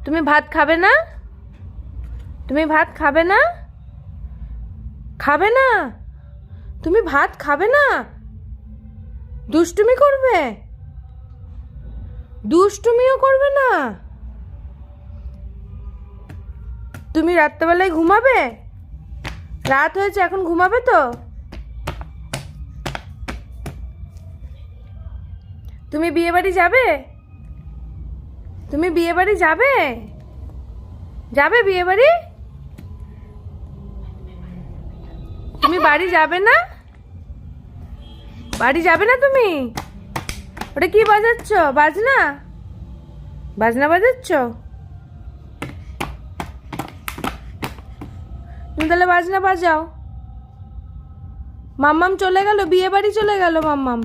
তুমি ভাত খাবে না? তুমি ভাত খাবে না? খাবে না? তুমি ভাত খাবে না? দুষ্টুমি করবে? দুষ্টুমিও করবে না? তুমি রাত্রেবেলায় ঘুমাবে? রাত হয়েছে, এখন ঘুমাবে তো? তুমি বিয়ে বাড়ি যাবে? তুমি বিয়ে বাড়ি যাবে? যাবে বিয়ে বাড়ি? তুমি বাড়ি যাবে না? বাড়ি যাবে না তুমি? ওটা কি বাজাচ্ছ? বাজনা? বাজনা বাজাচ্ছ? তুমি তাহলে বাজনা বাজাও। মাম্মাম চলে গেল, বিয়ে বাড়ি চলে গেল মাম্মাম।